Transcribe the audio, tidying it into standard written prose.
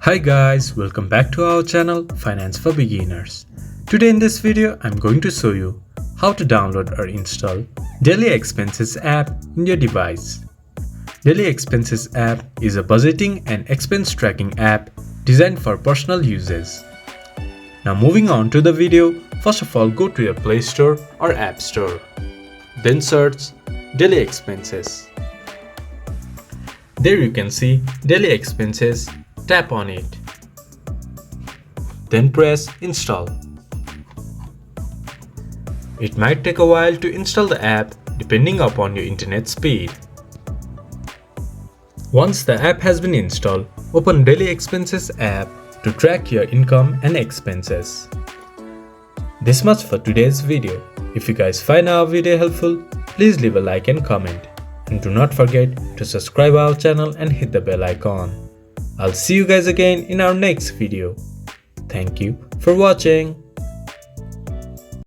Hi guys, welcome back to our channel Finance for Beginners. Today in this video, I'm going to show you how to download or install Daily Expenses app in your device. Daily Expenses app is a budgeting and expense tracking app designed for personal uses. Now moving on to the video, first of all go to your Play Store or App Store. Then search Daily Expenses. There you can see Daily Expenses. Tap on it. Then press Install. It might take a while to install the app depending upon your internet speed. Once the app has been installed, open Daily Expenses app to track your income and expenses. This much for today's video. If you guys find our video helpful, please leave a like and comment. And do not forget to subscribe our channel and hit the bell icon. I'll see you guys again in our next video. Thank you for watching.